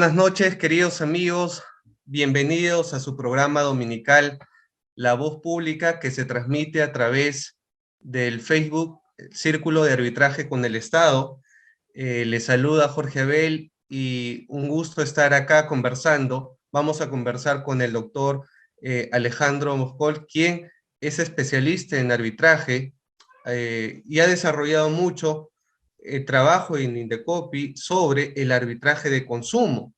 buenas noches, queridos amigos. Bienvenidos a su programa dominical La Voz Pública, que se transmite a través del Facebook Círculo de Arbitraje con el Estado. Les saluda Jorge Abel y un gusto estar acá conversando. Vamos a conversar con el doctor Alejandro Moscol, quien es especialista en arbitraje y ha desarrollado mucho trabajo en Indecopi sobre el arbitraje de consumo.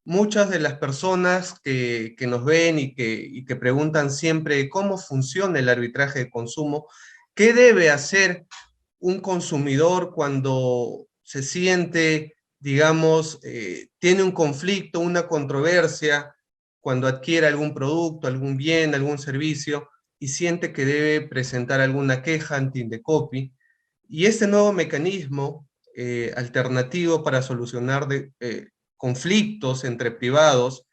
Muchas de las personas que nos ven y que preguntan siempre cómo funciona el arbitraje de consumo, qué debe hacer un consumidor cuando se siente, digamos, tiene un conflicto, una controversia, cuando adquiere algún producto, algún bien, algún servicio, y siente que debe presentar alguna queja ante Indecopi. Y este nuevo mecanismo alternativo para solucionar conflictos entre privados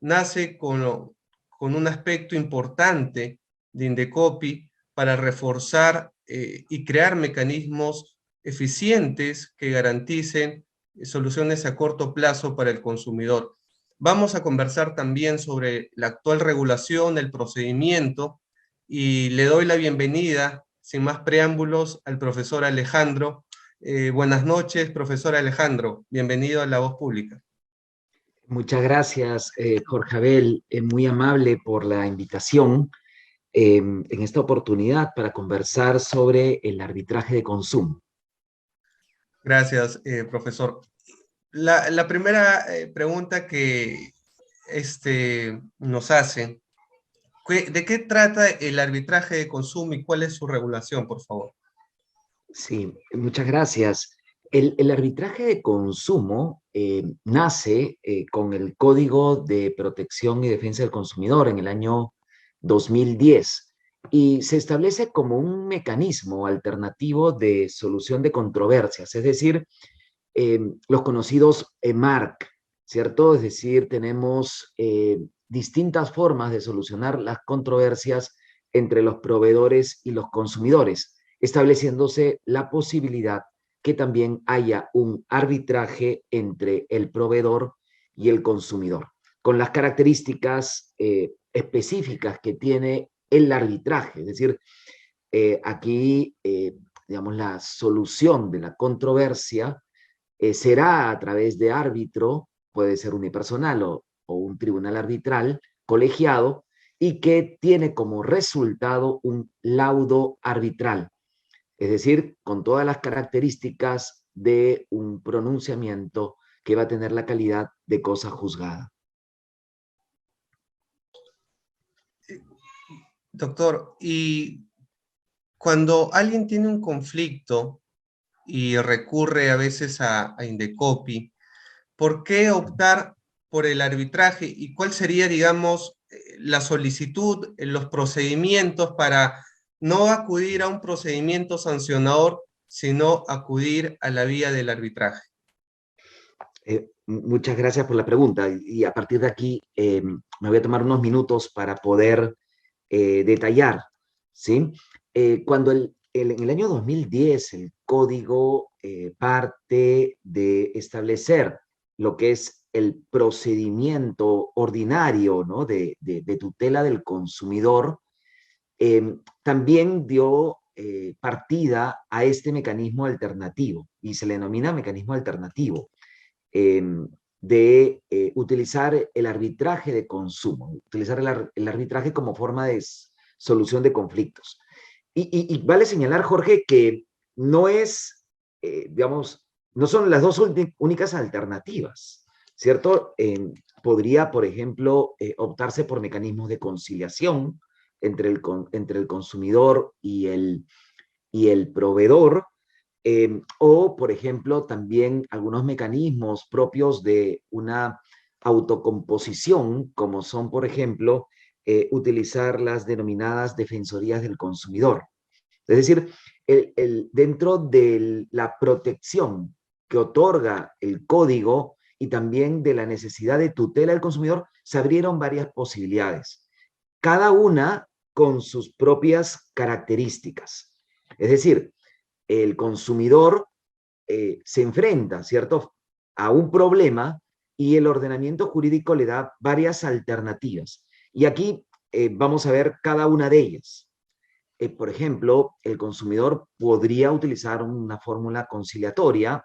nace con un aspecto importante de Indecopi para reforzar y crear mecanismos eficientes que garanticen soluciones a corto plazo para el consumidor. Vamos a conversar también sobre la actual regulación, el procedimiento, y le doy la bienvenida, sin más preámbulos, al profesor Alejandro. Buenas noches, profesor Alejandro. Bienvenido a La Voz Pública. Muchas gracias, Jorge Abel, muy amable por la invitación en esta oportunidad para conversar sobre el arbitraje de consumo. Gracias, profesor. La primera pregunta que nos hacen, ¿de qué trata el arbitraje de consumo y cuál es su regulación, por favor? Sí, muchas gracias. El arbitraje de consumo nace con el Código de Protección y Defensa del Consumidor en el año 2010 y se establece como un mecanismo alternativo de solución de controversias, es decir, los conocidos EMARC, ¿cierto? Es decir, tenemos distintas formas de solucionar las controversias entre los proveedores y los consumidores, estableciéndose la posibilidad que también haya un arbitraje entre el proveedor y el consumidor, con las características específicas que tiene el arbitraje. Es decir, aquí, digamos, la solución de la controversia será a través de árbitro, puede ser unipersonal o un tribunal arbitral colegiado, y que tiene como resultado un laudo arbitral, es decir, con todas las características de un pronunciamiento que va a tener la calidad de cosa juzgada. Doctor, y cuando alguien tiene un conflicto y recurre a veces a Indecopi, ¿por qué optar por el arbitraje y cuál sería, digamos, la solicitud, los procedimientos para no acudir a un procedimiento sancionador, sino acudir a la vía del arbitraje? Muchas gracias por la pregunta y a partir de aquí me voy a tomar unos minutos para poder detallar, ¿sí? Cuando en el año 2010 el código parte de establecer lo que es el procedimiento ordinario, ¿no? de tutela del consumidor, también dio partida a este mecanismo alternativo y se le denomina mecanismo alternativo de utilizar el arbitraje de consumo, utilizar el arbitraje como forma de solución de conflictos. Y vale señalar, Jorge, que no es, digamos, no son las dos únicas alternativas, ¿cierto? Podría, por ejemplo, optarse por mecanismos de conciliación entre el consumidor y el proveedor, o, por ejemplo, también algunos mecanismos propios de una autocomposición, como son, por ejemplo, utilizar las denominadas defensorías del consumidor. Es decir, dentro de la protección que otorga el código y también de la necesidad de tutela del consumidor, se abrieron varias posibilidades, cada una con sus propias características. Es decir, el consumidor se enfrenta, ¿cierto?, a un problema y el ordenamiento jurídico le da varias alternativas. Y aquí vamos a ver cada una de ellas. Por ejemplo, el consumidor podría utilizar una fórmula conciliatoria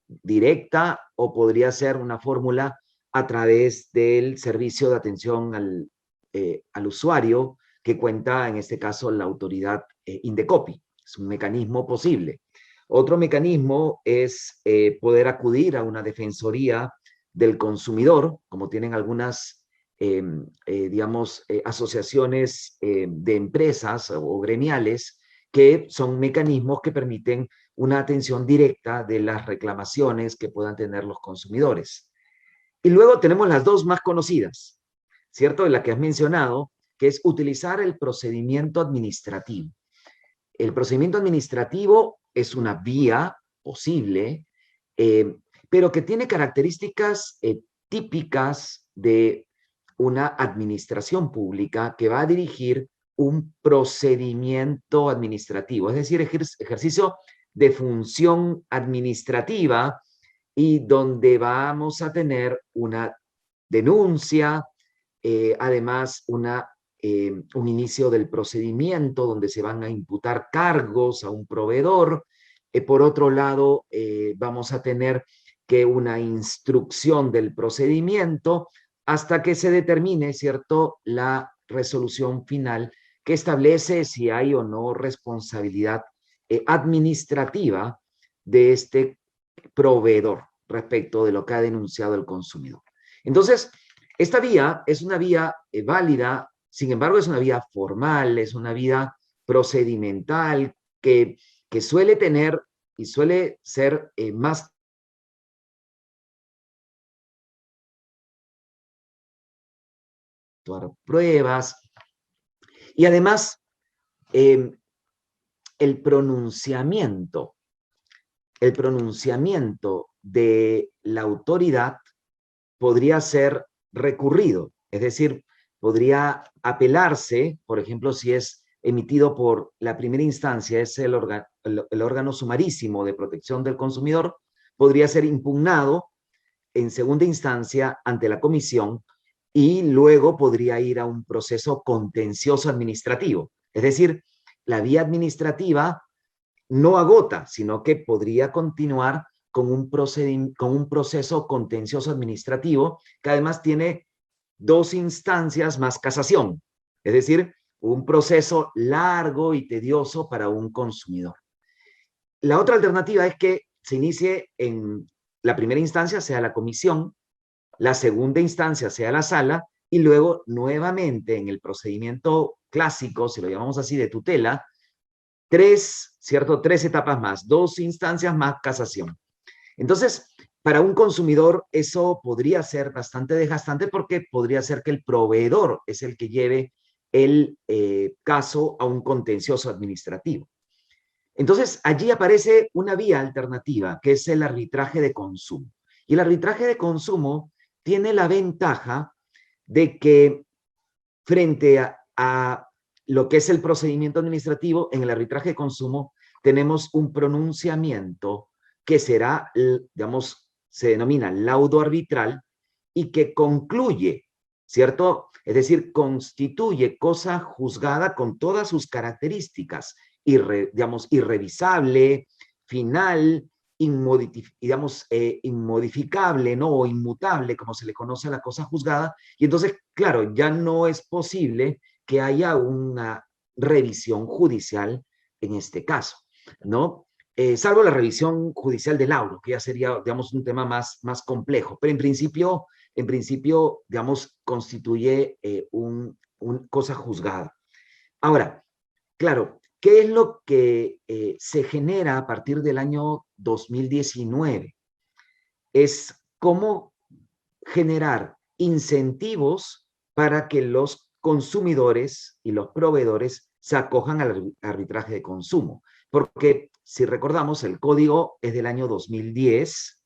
directa o podría ser una fórmula a través del servicio de atención al usuario que cuenta, en este caso, la autoridad Indecopi. Es un mecanismo posible. Otro mecanismo es poder acudir a una defensoría del consumidor, como tienen algunas, digamos, asociaciones de empresas o gremiales, que son mecanismos que permiten una atención directa de las reclamaciones que puedan tener los consumidores. Y luego tenemos las dos más conocidas, ¿cierto? La que has mencionado, que es utilizar el procedimiento administrativo. El procedimiento administrativo es una vía posible, pero que tiene características típicas de una administración pública que va a dirigir un procedimiento administrativo, es decir, ejercicio de función administrativa y donde vamos a tener una denuncia, además un inicio del procedimiento donde se van a imputar cargos a un proveedor. Por otro lado, vamos a tener que una instrucción del procedimiento hasta que se determine, ¿cierto?, la resolución final que establece si hay o no responsabilidad administrativa de este proveedor respecto de lo que ha denunciado el consumidor. Entonces, esta vía es una vía válida, sin embargo, es una vía formal, es una vía procedimental que suele tener y suele ser más pruebas y además el pronunciamiento de la autoridad podría ser recurrido, es decir, podría apelarse, por ejemplo, si es emitido por la primera instancia, es el órgano sumarísimo de protección del consumidor, podría ser impugnado en segunda instancia ante la comisión y luego podría ir a un proceso contencioso administrativo. Es decir, la vía administrativa no agota, sino que podría continuar con un proceso contencioso administrativo que además tiene dos instancias más casación, es decir, un proceso largo y tedioso para un consumidor. La otra alternativa es que se inicie en la primera instancia, sea la comisión, la segunda instancia sea la sala y luego nuevamente en el procedimiento clásico, si lo llamamos así, de tutela, ¿cierto? Tres etapas más, dos instancias más casación. Entonces, para un consumidor eso podría ser bastante desgastante porque podría ser que el proveedor es el que lleve el caso a un contencioso administrativo. Entonces, allí aparece una vía alternativa, que es el arbitraje de consumo. Y el arbitraje de consumo tiene la ventaja de que frente a lo que es el procedimiento administrativo, en el arbitraje de consumo tenemos un pronunciamiento que será, digamos, se denomina laudo arbitral y que concluye, ¿cierto? Es decir, constituye cosa juzgada con todas sus características, digamos, irrevisable, final, inmodificable, ¿no? O inmutable, como se le conoce a la cosa juzgada. Y entonces, claro, ya no es posible que haya una revisión judicial en este caso, ¿no? Salvo la revisión judicial del laudo, que ya sería, digamos, un tema más complejo. Pero en principio, digamos, constituye una cosa juzgada. Ahora, claro, ¿qué es lo que se genera a partir del año 2019? Es cómo generar incentivos para que los consumidores y los proveedores se acojan al arbitraje de consumo. Porque si recordamos, el código es del año 2010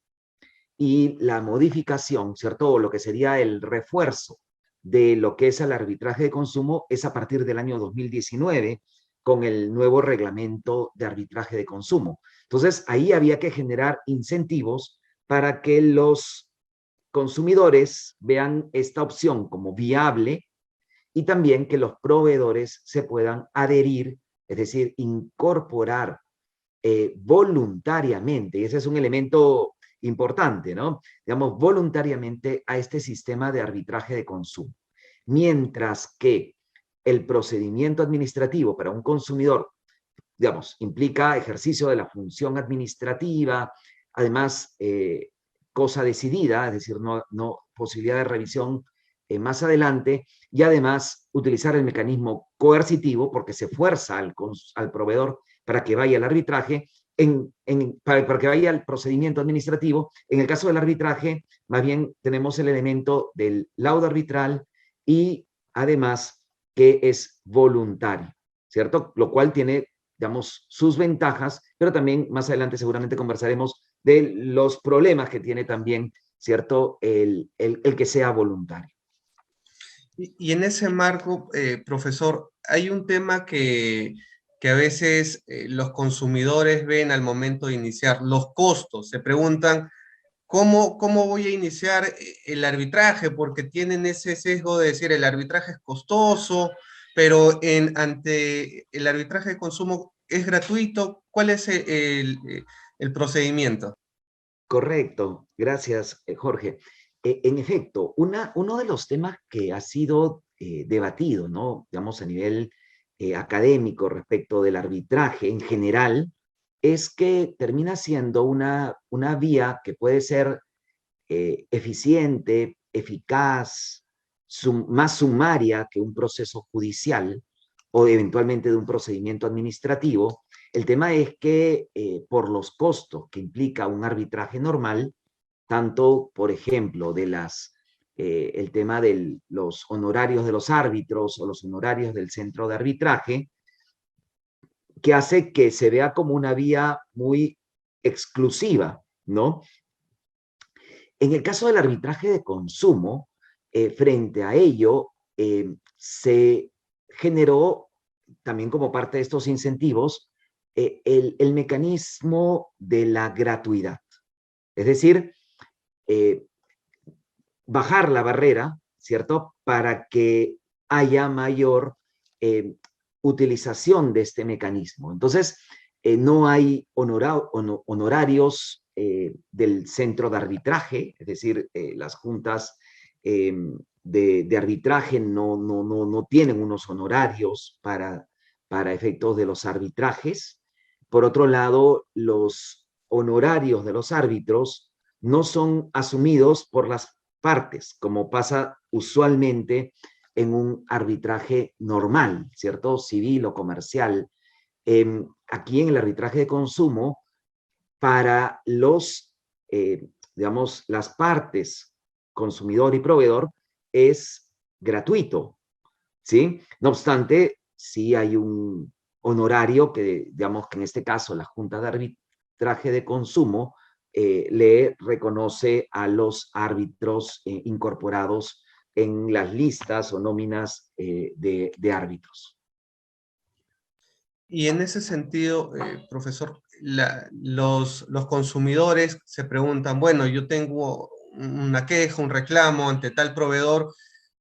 y la modificación, ¿cierto? O lo que sería el refuerzo de lo que es el arbitraje de consumo es a partir del año 2019 con el nuevo reglamento de arbitraje de consumo. Entonces, ahí había que generar incentivos para que los consumidores vean esta opción como viable y también que los proveedores se puedan adherir, es decir, incorporar voluntariamente, y ese es un elemento importante, ¿no? Digamos, voluntariamente a este sistema de arbitraje de consumo. Mientras que el procedimiento administrativo para un consumidor, digamos, implica ejercicio de la función administrativa, además, cosa decidida, es decir, no posibilidad de revisión más adelante, y además utilizar el mecanismo coercitivo porque se fuerza al proveedor para que vaya al arbitraje, para que vaya al procedimiento administrativo. En el caso del arbitraje, más bien tenemos el elemento del laudo arbitral y además que es voluntario, ¿cierto? Lo cual tiene, digamos, sus ventajas, pero también más adelante seguramente conversaremos de los problemas que tiene también, ¿cierto? El que sea voluntario. Y en ese marco, profesor, hay un tema que a veces los consumidores ven al momento de iniciar, los costos. Se preguntan, ¿cómo voy a iniciar el arbitraje? Porque tienen ese sesgo de decir el arbitraje es costoso, pero ante el arbitraje de consumo es gratuito. ¿Cuál es el procedimiento? Correcto, gracias, Jorge. En efecto, uno de los temas que ha sido debatido, ¿no? Digamos, a nivel académico respecto del arbitraje en general, es que termina siendo una vía que puede ser eficiente, eficaz, más sumaria que un proceso judicial o eventualmente de un procedimiento administrativo. El tema es que por los costos que implica un arbitraje normal, tanto, por ejemplo, el tema de los honorarios de los árbitros o los honorarios del centro de arbitraje, que hace que se vea como una vía muy exclusiva, ¿no? En el caso del arbitraje de consumo, frente a ello, se generó también como parte de estos incentivos el mecanismo de la gratuidad. Es decir, eh, bajar la barrera, ¿cierto? Para que haya mayor utilización de este mecanismo. Entonces, no hay honorarios del centro de arbitraje, es decir, las juntas de arbitraje no tienen unos honorarios para efectos de los arbitrajes. Por otro lado, los honorarios de los árbitros no son asumidos por las partes, como pasa usualmente en un arbitraje normal, ¿cierto? Civil o comercial. Aquí en el arbitraje de consumo, para digamos, las partes, consumidor y proveedor, es gratuito, ¿sí? No obstante, sí hay un honorario que, digamos, que en este caso la Junta de Arbitraje de Consumo le reconoce a los árbitros incorporados en las listas o nóminas de árbitros. Y en ese sentido, profesor, los consumidores se preguntan, bueno, yo tengo una queja, un reclamo ante tal proveedor,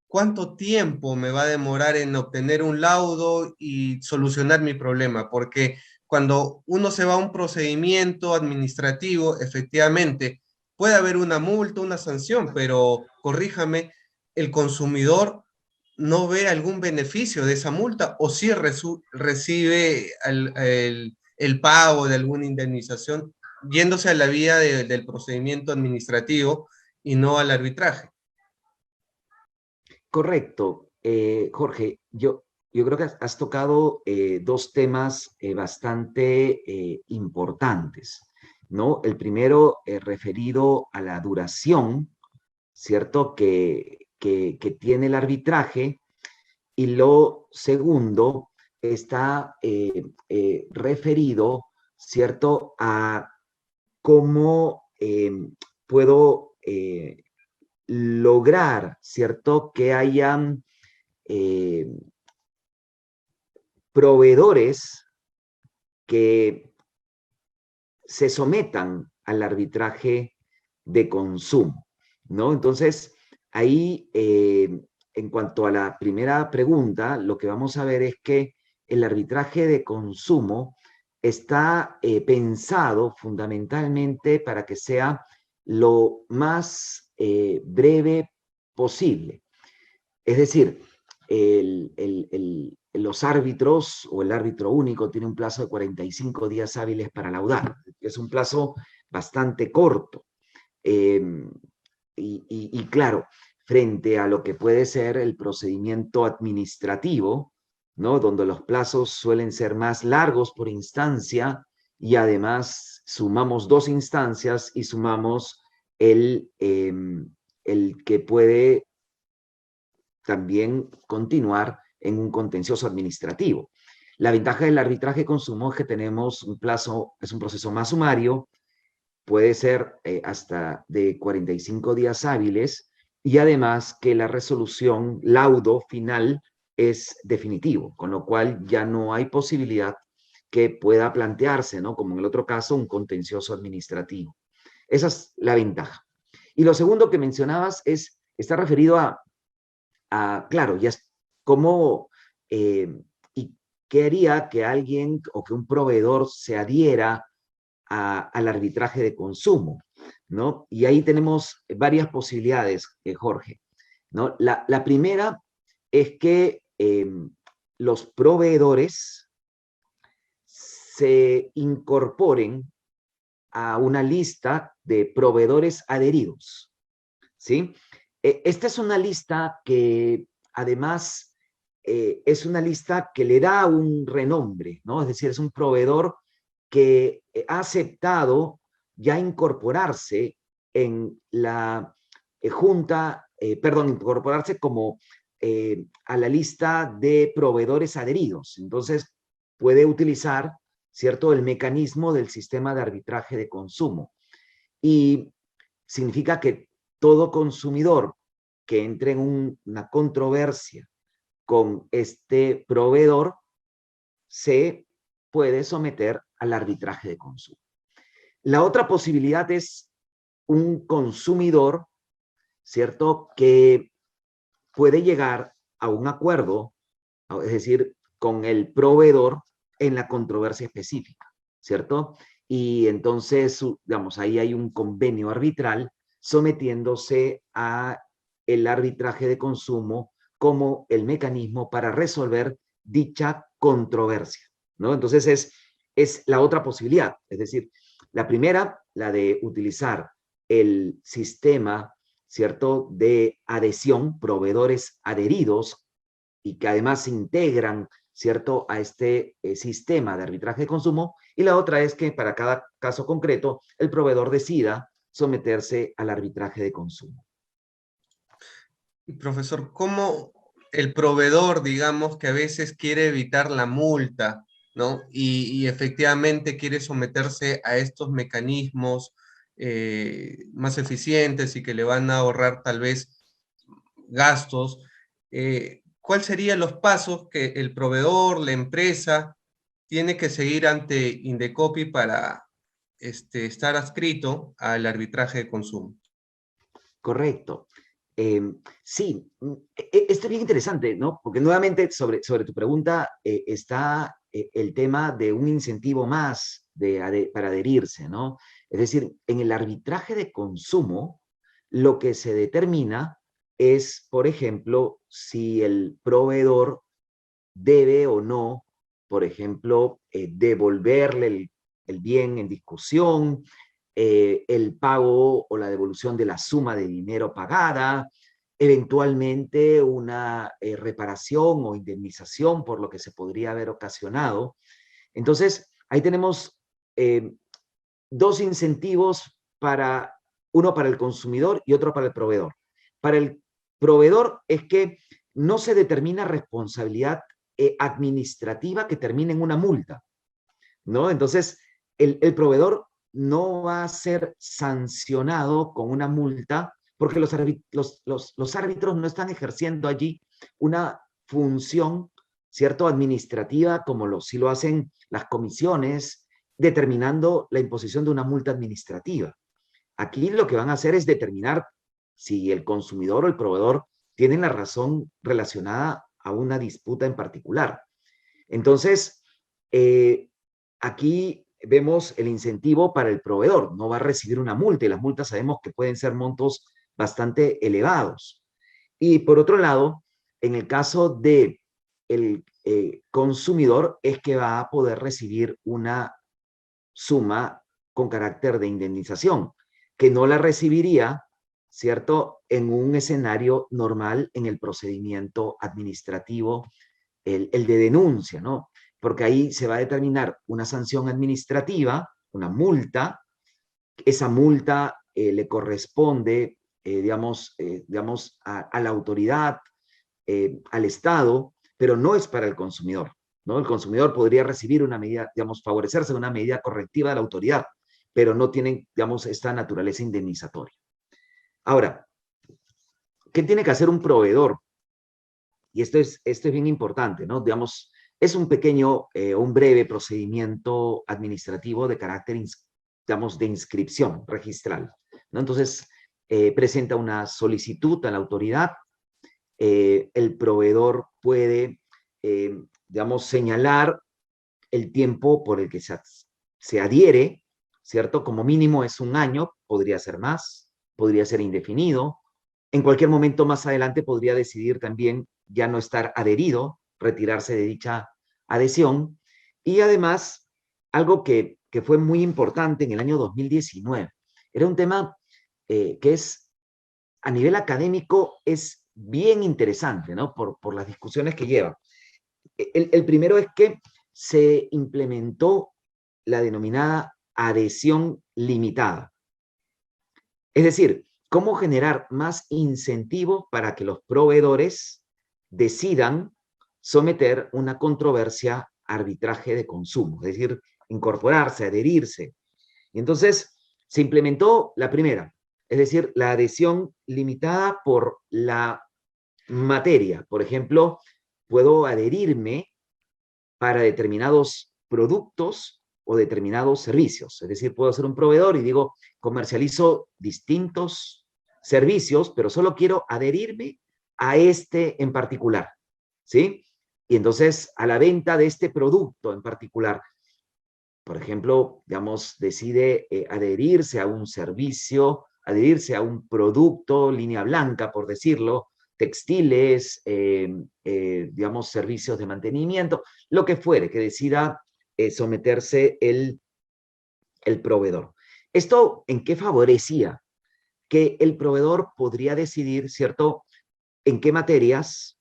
¿cuánto tiempo me va a demorar en obtener un laudo y solucionar mi problema? Porque cuando uno se va a un procedimiento administrativo, efectivamente, puede haber una multa, una sanción, pero corríjame, el consumidor no ve algún beneficio de esa multa o si recibe el pago de alguna indemnización yéndose a la vía del procedimiento administrativo y no al arbitraje. Correcto, Jorge. Yo creo que has tocado dos temas bastante importantes, ¿no? El primero referido a la duración, ¿cierto? Que tiene el arbitraje, y lo segundo está referido, ¿cierto? A cómo puedo lograr, ¿cierto? Que hayan proveedores que se sometan al arbitraje de consumo, ¿no? Entonces, ahí, en cuanto a la primera pregunta, lo que vamos a ver es que el arbitraje de consumo está pensado fundamentalmente para que sea lo más breve posible. Es decir, los árbitros o el árbitro único tiene un plazo de 45 días hábiles para laudar. Es un plazo bastante corto. Eh, y claro, frente a lo que puede ser el procedimiento administrativo, ¿no? Donde los plazos suelen ser más largos por instancia y además sumamos dos instancias y sumamos el que puede también continuar en un contencioso administrativo. La ventaja del arbitraje consumo es que tenemos un plazo, es un proceso más sumario, puede ser hasta de 45 días hábiles y además que la resolución, laudo final es definitivo, con lo cual ya no hay posibilidad que pueda plantearse, ¿no? Como en el otro caso, un contencioso administrativo. Esa es la ventaja. Y lo segundo que mencionabas está referido claro, ya es cómo y qué haría que alguien o que un proveedor se adhiera al arbitraje de consumo, ¿no? Y ahí tenemos varias posibilidades, Jorge, ¿no? La primera es que los proveedores se incorporen a una lista de proveedores adheridos, ¿sí? Esta es una lista que además es una lista que le da un renombre, ¿no? Es decir, es un proveedor que ha aceptado ya incorporarse en la junta, perdón, incorporarse como a la lista de proveedores adheridos. Entonces, puede utilizar, ¿cierto?, el mecanismo del sistema de arbitraje de consumo. Y significa que todo consumidor que entre en una controversia con este proveedor se puede someter al arbitraje de consumo. La otra posibilidad es un consumidor, ¿cierto?, que puede llegar a un acuerdo, es decir, con el proveedor en la controversia específica, ¿cierto? Y entonces, digamos, ahí hay un convenio arbitral sometiéndose a el arbitraje de consumo como el mecanismo para resolver dicha controversia, ¿no? Entonces es la otra posibilidad, es decir, la primera, la de utilizar el sistema, ¿cierto?, de adhesión, proveedores adheridos y que además se integran, ¿cierto?, a este sistema de arbitraje de consumo. Y la otra es que para cada caso concreto, el proveedor decida someterse al arbitraje de consumo. Profesor, ¿cómo el proveedor, digamos, que a veces quiere evitar la multa, ¿no? Y efectivamente quiere someterse a estos mecanismos más eficientes y que le van a ahorrar tal vez gastos, ¿cuáles serían los pasos que el proveedor, la empresa, tiene que seguir ante Indecopi para estar adscrito al arbitraje de consumo? Correcto. Sí, esto es bien interesante, ¿no? Porque nuevamente sobre tu pregunta está el tema de un incentivo más para adherirse, ¿no? Es decir, en el arbitraje de consumo, lo que se determina es, por ejemplo, si el proveedor debe o no, por ejemplo, devolverle el bien en discusión, el pago o la devolución de la suma de dinero pagada, eventualmente una reparación o indemnización por lo que se podría haber ocasionado. Entonces, ahí tenemos dos incentivos uno para el consumidor y otro para el proveedor. Para el proveedor es que no se determina responsabilidad administrativa que termine en una multa, ¿no? Entonces, el proveedor no va a ser sancionado con una multa porque los árbitros no están ejerciendo allí una función, ¿cierto?, administrativa como sí lo hacen las comisiones, determinando la imposición de una multa administrativa. Aquí lo que van a hacer es determinar si el consumidor o el proveedor tienen la razón relacionada a una disputa en particular. Entonces, aquí vemos el incentivo para el proveedor. No va a recibir una multa y las multas sabemos que pueden ser montos bastante elevados. Y por otro lado, en el caso de el consumidor es que va a poder recibir una suma con carácter de indemnización, que no la recibiría, ¿cierto?, en un escenario normal en el procedimiento administrativo, el de denuncia, ¿no? Porque ahí se va a determinar una sanción administrativa, una multa. Esa multa le corresponde, digamos, a la autoridad, al Estado, pero no es para el consumidor, ¿no? El consumidor podría recibir una medida, digamos, favorecerse de una medida correctiva de la autoridad, pero no tienen, digamos, esta naturaleza indemnizatoria. Ahora, ¿qué tiene que hacer un proveedor? Y esto es bien importante, ¿no? Digamos, es un pequeño, un breve procedimiento administrativo de carácter, digamos, de inscripción registral, ¿no? Entonces, presenta una solicitud a la autoridad. El proveedor puede, digamos, señalar el tiempo por el que se adhiere, ¿cierto? Como mínimo es un año, podría ser más, podría ser indefinido. En cualquier momento más adelante podría decidir también ya no estar adherido, retirarse de dicha adhesión. Y además, algo que fue muy importante en el año 2019, era un tema que es, a nivel académico, es bien interesante, ¿no? Por las discusiones que lleva. El primero es que se implementó la denominada adhesión limitada. Es decir, cómo generar más incentivos para que los proveedores decidan someter una controversia a arbitraje de consumo, es decir, incorporarse, adherirse. Y entonces se implementó la primera, es decir, la adhesión limitada por la materia. Por ejemplo, puedo adherirme para determinados productos o determinados servicios. Es decir, puedo ser un proveedor y digo, comercializo distintos servicios, pero solo quiero adherirme a este en particular, ¿sí? Y entonces, a la venta de este producto en particular, por ejemplo, digamos, decide adherirse a un servicio, adherirse a un producto, línea blanca, por decirlo, textiles, digamos, servicios de mantenimiento, lo que fuere, que decida someterse el proveedor. ¿Esto en qué favorecía? Que el proveedor podría decidir, ¿cierto?, en qué materias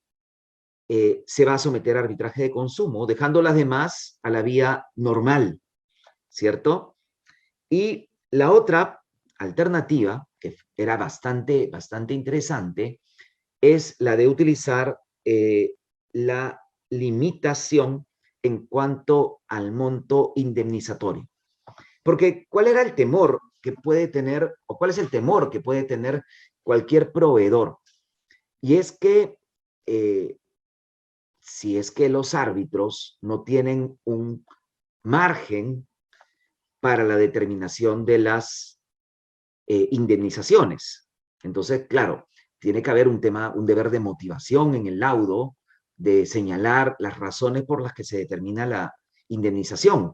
se va a someter a arbitraje de consumo, dejando las demás a la vía normal, ¿cierto? Y la otra alternativa, que era bastante interesante, es la de utilizar la limitación en cuanto al monto indemnizatorio. Porque ¿cuál era el temor que puede tener, o cuál es el temor que puede tener cualquier proveedor? Y es que si es que los árbitros no tienen un margen para la determinación de las indemnizaciones. Entonces, claro, tiene que haber un deber de motivación en el laudo, de señalar las razones por las que se determina la indemnización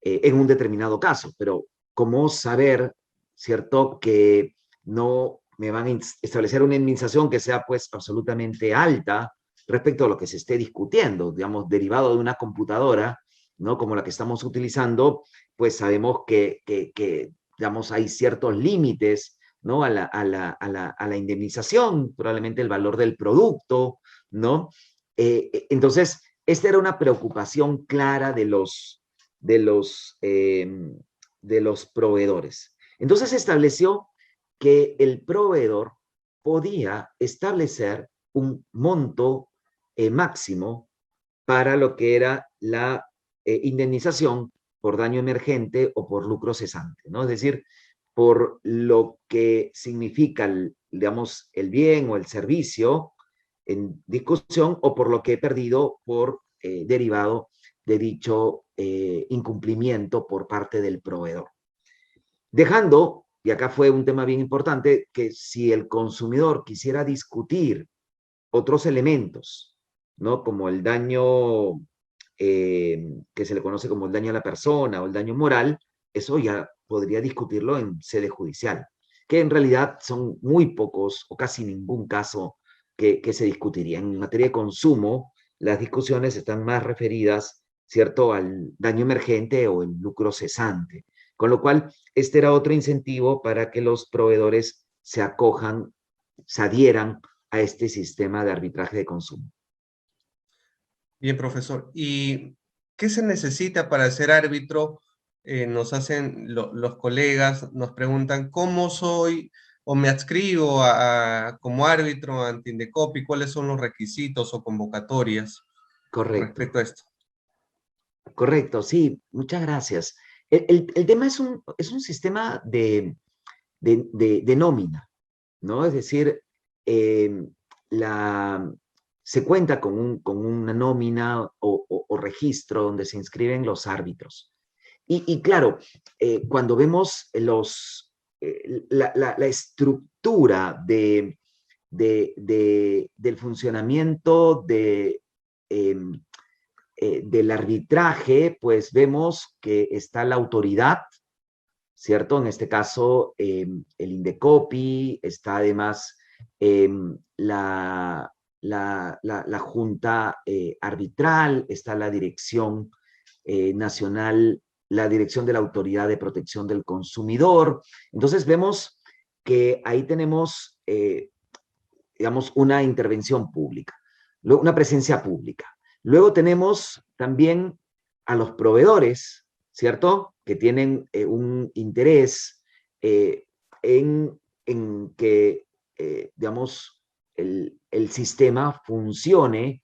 en un determinado caso. Pero, ¿cómo saber, cierto, que no me van a establecer una indemnización que sea, pues, absolutamente alta respecto a lo que se esté discutiendo, digamos, derivado de una computadora, ¿no?, como la que estamos utilizando? Pues sabemos que digamos, hay ciertos límites, ¿no?, a la indemnización, probablemente el valor del producto, ¿no? Entonces, esta era una preocupación clara de los proveedores. Entonces se estableció que el proveedor podía establecer un monto máximo para lo que era la indemnización por daño emergente o por lucro cesante, ¿no? Es decir, por lo que significa, digamos, el bien o el servicio en discusión, o por lo que he perdido por derivado de dicho incumplimiento por parte del proveedor. Dejando, y acá fue un tema bien importante, que si el consumidor quisiera discutir otros elementos, ¿no? Como el daño que se le conoce como el daño a la persona o el daño moral, eso ya podría discutirlo en sede judicial, que en realidad son muy pocos o casi ningún caso que se discutiría. En materia de consumo, las discusiones están más referidas, ¿cierto?, al daño emergente o el lucro cesante. Con lo cual, este era otro incentivo para que los proveedores se acojan, se adhieran a este sistema de arbitraje de consumo. Bien, profesor. ¿Y qué se necesita para ser árbitro? Nos hacen los colegas, nos preguntan cómo soy o me adscribo como árbitro ante Indecopi, cuáles son los requisitos o convocatorias con Correcto. respecto a esto. Correcto, sí, muchas gracias. El tema es un sistema de nómina, ¿no? Es decir, eh, la, se cuenta con una nómina o registro donde se inscriben los árbitros. Y claro, cuando vemos la estructura del funcionamiento del arbitraje, pues vemos que está la autoridad, ¿cierto? En este caso, el Indecopi, está además la Junta Arbitral, está la Dirección Nacional, la Dirección de la Autoridad de Protección del Consumidor. Entonces vemos que ahí tenemos, digamos, una intervención pública, una presencia pública. Luego tenemos también a los proveedores, ¿cierto? Que tienen un interés en que, digamos, el sistema funcione.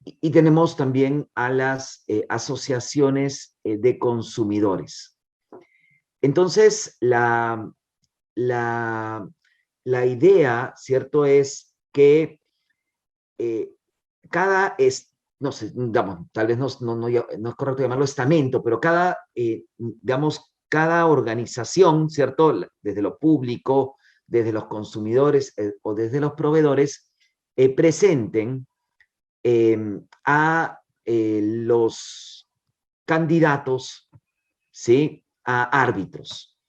Y tenemos también a las asociaciones de consumidores. Entonces, la, la idea, ¿cierto?, es que cada, no sé, digamos, tal vez no es correcto llamarlo estamento, pero cada, digamos, cada organización, ¿cierto?, desde lo público, desde los consumidores o desde los proveedores, presenten a los candidatos, ¿sí?, a árbitros.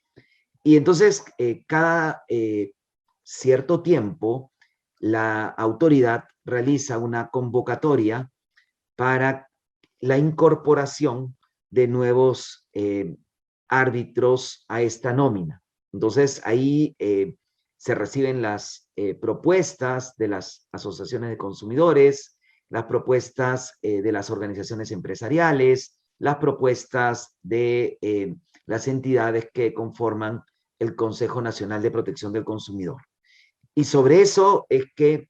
Y entonces, cada cierto tiempo, la autoridad realiza una convocatoria para la incorporación de nuevos árbitros a esta nómina. Entonces, ahí se reciben las propuestas de las asociaciones de consumidores, las propuestas de las organizaciones empresariales, las propuestas de las entidades que conforman el Consejo Nacional de Protección del Consumidor. Y sobre eso es que,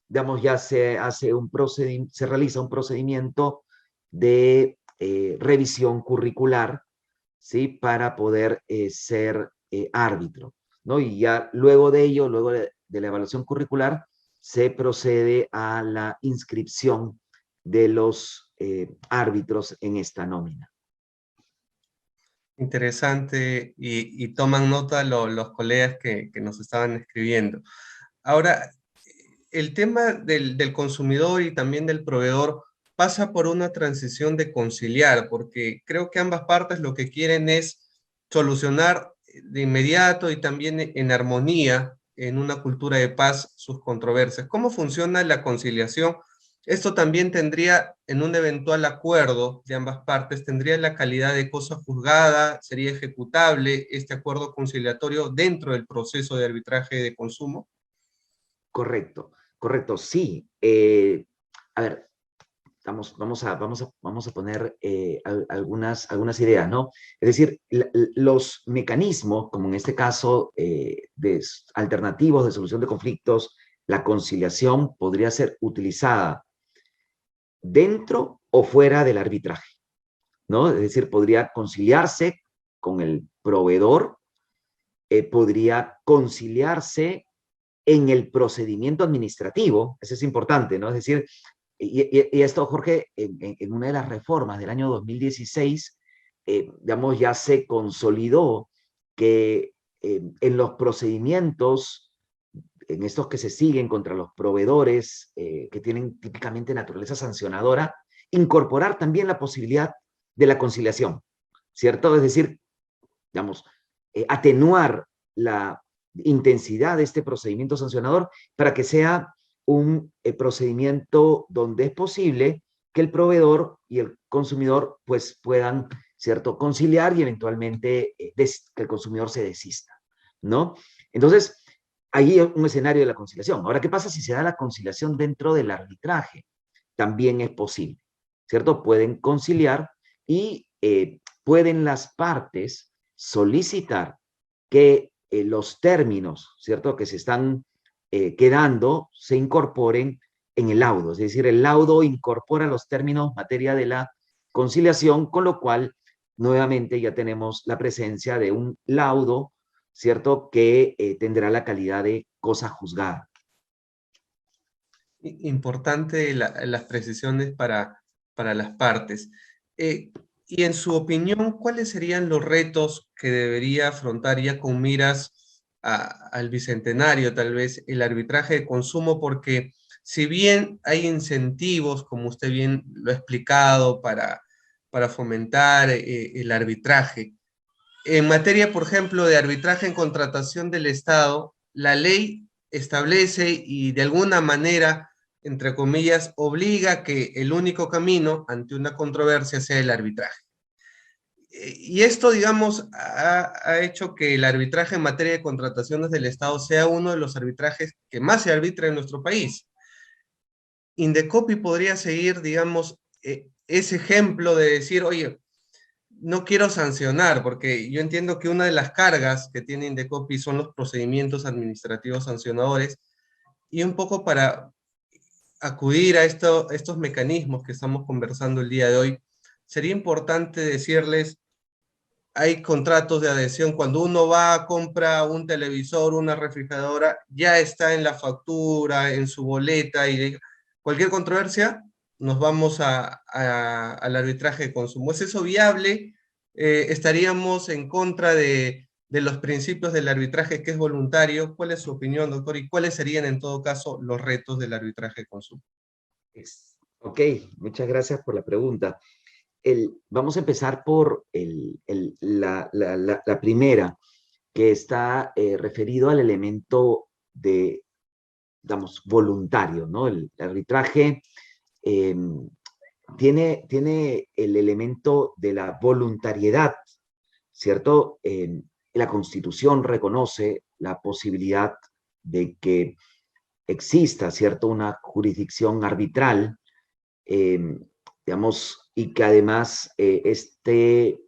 digamos, ya se realiza un procedimiento de revisión curricular, ¿sí?, para poder ser árbitro, ¿no? Y ya luego de ello, luego de la evaluación curricular, se procede a la inscripción de los árbitros en esta nómina. Interesante y toman nota los colegas que nos estaban escribiendo. Ahora, el tema del consumidor y también del proveedor pasa por una transición de conciliar, porque creo que ambas partes lo que quieren es solucionar de inmediato y también en armonía, en una cultura de paz, sus controversias. ¿Cómo funciona la conciliación? Esto también tendría, en un eventual acuerdo de ambas partes, tendría la calidad de cosa juzgada, sería ejecutable este acuerdo conciliatorio dentro del proceso de arbitraje de consumo. Correcto, correcto, sí. A ver, vamos a poner algunas ideas, ¿no? Es decir, los mecanismos, como en este caso, alternativos de solución de conflictos, la conciliación podría ser utilizada dentro o fuera del arbitraje, ¿no? Es decir, podría conciliarse con el proveedor, podría conciliarse en el procedimiento administrativo, eso es importante, ¿no? Es decir, y esto, Jorge, en una de las reformas del año 2016, digamos, ya se consolidó que en los procedimientos, en estos que se siguen contra los proveedores que tienen típicamente naturaleza sancionadora, incorporar también la posibilidad de la conciliación, ¿cierto? Es decir, digamos, atenuar la intensidad de este procedimiento sancionador para que sea un procedimiento donde es posible que el proveedor y el consumidor pues puedan, ¿cierto?, conciliar y eventualmente que el consumidor se desista, ¿no? Entonces, ahí es un escenario de la conciliación. Ahora, ¿qué pasa si se da la conciliación dentro del arbitraje? También es posible, ¿cierto? Pueden conciliar y pueden las partes solicitar que los términos, ¿cierto?, que se están quedando, se incorporen en el laudo. Es decir, el laudo incorpora los términos materia de la conciliación, con lo cual nuevamente ya tenemos la presencia de un laudo, ¿cierto?, que tendrá la calidad de cosa juzgada. Importante las precisiones para las partes. Y en su opinión, ¿cuáles serían los retos que debería afrontar ya con miras al bicentenario, tal vez, el arbitraje de consumo? Porque si bien hay incentivos, como usted bien lo ha explicado, para fomentar el arbitraje, en materia, por ejemplo, de arbitraje en contratación del Estado, la ley establece y de alguna manera, entre comillas, obliga que el único camino ante una controversia sea el arbitraje. Y esto, digamos, ha hecho que el arbitraje en materia de contrataciones del Estado sea uno de los arbitrajes que más se arbitra en nuestro país. Indecopi podría seguir, digamos, ese ejemplo de decir, oye, no quiero sancionar, porque yo entiendo que una de las cargas que tiene Indecopi son los procedimientos administrativos sancionadores, y un poco para acudir a estos mecanismos que estamos conversando el día de hoy, sería importante decirles, hay contratos de adhesión, cuando uno va, compra un televisor, una refrigeradora, ya está en la factura, en su boleta, y cualquier controversia, nos vamos al arbitraje de consumo. ¿Es eso viable? ¿Estaríamos en contra de los principios del arbitraje que es voluntario? ¿Cuál es su opinión, doctor? ¿Y cuáles serían en todo caso los retos del arbitraje de consumo? Ok, muchas gracias por la pregunta. Vamos a empezar por la primera, que está referido al elemento de, digamos, voluntario, ¿no? El arbitraje tiene el elemento de la voluntariedad, ¿cierto? La Constitución reconoce la posibilidad de que exista, ¿cierto?, una jurisdicción arbitral, digamos, y que además este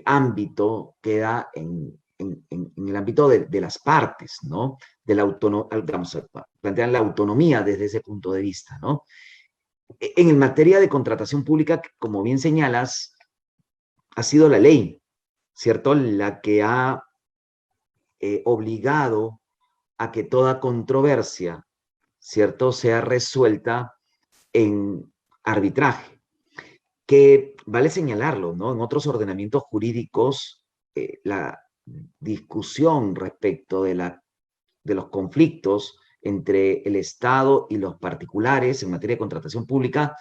ámbito queda en el ámbito de las partes, ¿no? De la digamos, plantean la autonomía desde ese punto de vista, ¿no? En materia de contratación pública, como bien señalas, ha sido la ley, ¿cierto?, la que ha obligado a que toda controversia, ¿cierto?, sea resuelta en arbitraje, que vale señalarlo, ¿no? En otros ordenamientos jurídicos, la discusión respecto de los conflictos entre el Estado y los particulares en materia de contratación pública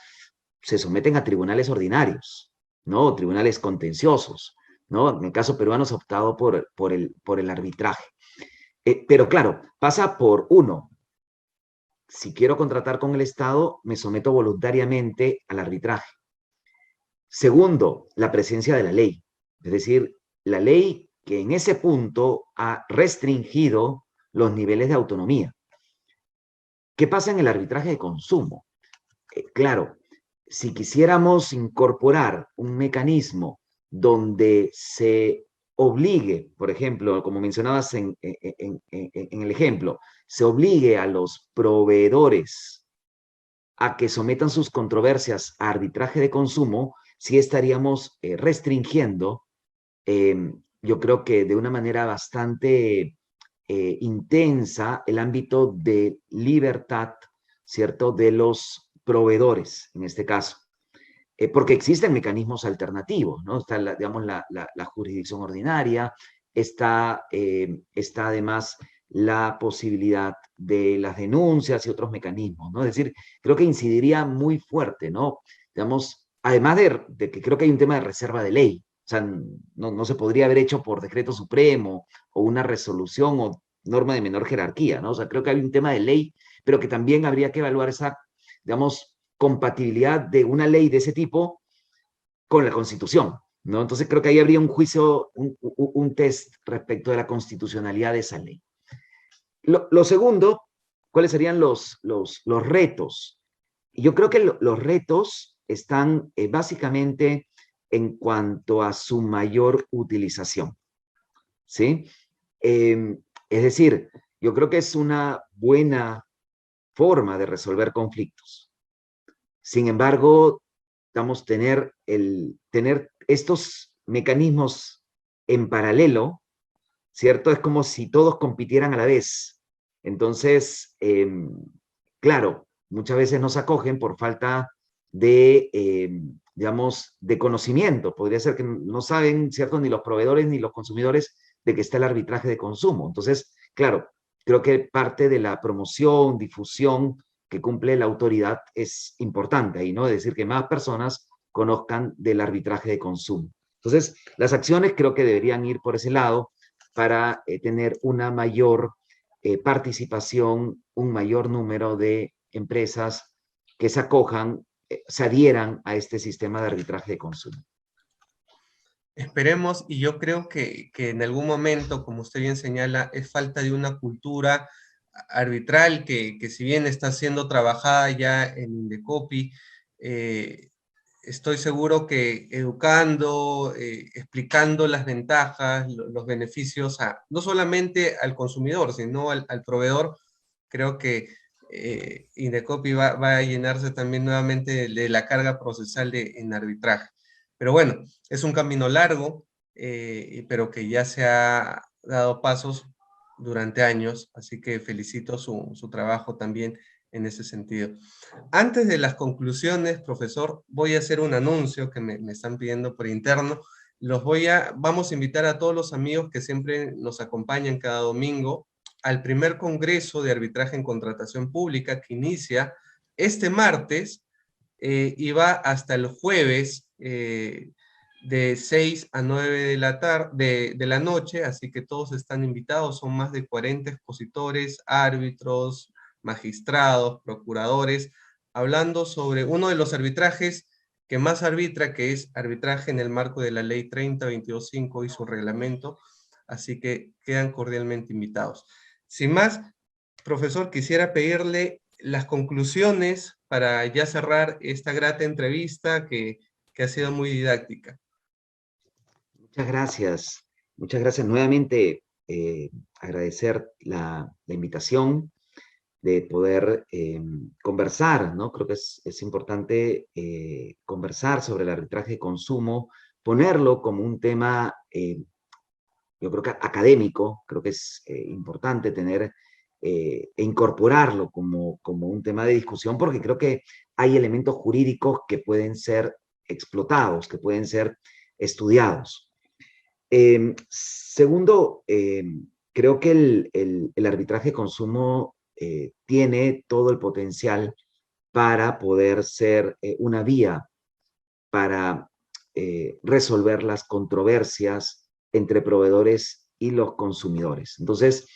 se someten a tribunales ordinarios, ¿no? Tribunales contenciosos, ¿no? En el caso peruano se ha optado por el arbitraje. Pero claro, pasa por uno, si quiero contratar con el Estado, me someto voluntariamente al arbitraje. Segundo, la presencia de la ley. Es decir, la ley que en ese punto ha restringido los niveles de autonomía. ¿Qué pasa en el arbitraje de consumo? Claro, si quisiéramos incorporar un mecanismo donde se obligue, por ejemplo, como mencionabas en el ejemplo, se obligue a los proveedores a que sometan sus controversias a arbitraje de consumo, sí estaríamos restringiendo, yo creo que de una manera bastante intensa, el ámbito de libertad, ¿cierto?, de los proveedores, en este caso. Porque existen mecanismos alternativos, ¿no? Está, digamos, la jurisdicción ordinaria, está además la posibilidad de las denuncias y otros mecanismos, ¿no? Es decir, creo que incidiría muy fuerte, ¿no? Digamos, además de que creo que hay un tema de reserva de ley, o sea, no se podría haber hecho por decreto supremo o una resolución o norma de menor jerarquía, ¿no? O sea, creo que hay un tema de ley, pero que también habría que evaluar esa, digamos, compatibilidad de una ley de ese tipo con la Constitución, ¿no? Entonces creo que ahí habría un juicio, un test respecto de la constitucionalidad de esa ley. Lo segundo, ¿cuáles serían los retos? Yo creo que los retos están básicamente en cuanto a su mayor utilización, ¿sí? Es decir, yo creo que es una buena forma de resolver conflictos. Sin embargo, vamos a tener estos mecanismos en paralelo, ¿cierto? Es como si todos compitieran a la vez. Entonces, claro, muchas veces no se acogen por falta de, digamos, de conocimiento. Podría ser que no saben, ¿cierto? Ni los proveedores ni los consumidores de que está el arbitraje de consumo. Entonces, claro, creo que parte de la promoción, difusión que cumple la autoridad es importante ahí, ¿no? Es decir, que más personas conozcan del arbitraje de consumo. Entonces, las acciones creo que deberían ir por ese lado para tener una mayor participación, un mayor número de empresas que se acojan, se adhieran a este sistema de arbitraje de consumo. Esperemos, y yo creo que en algún momento, como usted bien señala, es falta de una cultura arbitral que si bien está siendo trabajada ya en Indecopi, estoy seguro que educando, explicando las ventajas, los beneficios, no solamente al consumidor, sino al proveedor, creo que Indecopi va a llenarse también nuevamente de la carga procesal en arbitraje. Pero bueno, es un camino largo, pero que ya se ha dado pasos durante años, así que felicito su trabajo también en ese sentido. Antes de las conclusiones, profesor, voy a hacer un anuncio que me están pidiendo por interno. Vamos a invitar a todos los amigos que siempre nos acompañan cada domingo al primer Congreso de Arbitraje en Contratación Pública que inicia este martes y va hasta el jueves de 6 a 9 de la noche, así que todos están invitados, son más de 40 expositores, árbitros, magistrados, procuradores, hablando sobre uno de los arbitrajes que más arbitra, que es arbitraje en el marco de la Ley 30.22.5 y su reglamento, así que quedan cordialmente invitados. Sin más, profesor, quisiera pedirle las conclusiones para ya cerrar esta grata entrevista que ha sido muy didáctica. Muchas gracias. Muchas gracias. Nuevamente, agradecer la invitación de poder conversar, ¿no? Creo que es importante conversar sobre el arbitraje de consumo, ponerlo como un tema, yo creo que académico, creo que es importante tener e incorporarlo como un tema de discusión, porque creo que hay elementos jurídicos que pueden ser explotados, que pueden ser estudiados. Segundo, creo que el arbitraje de consumo tiene todo el potencial para poder ser una vía para resolver las controversias entre proveedores y los consumidores. Entonces,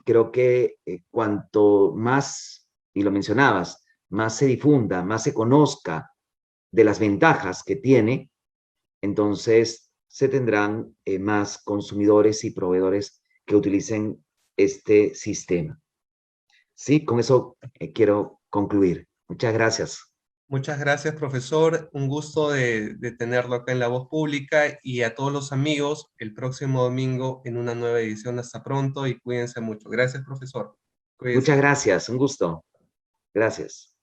creo que cuanto más, y lo mencionabas, más se difunda, más se conozca de las ventajas que tiene, entonces se tendrán más consumidores y proveedores que utilicen este sistema. Sí, con eso quiero concluir. Muchas gracias. Muchas gracias, profesor. Un gusto de tenerlo acá en La Voz Pública y a todos los amigos el próximo domingo en una nueva edición. Hasta pronto y cuídense mucho. Gracias, profesor. Muchas Cuídense. gracias. Un gusto. Gracias.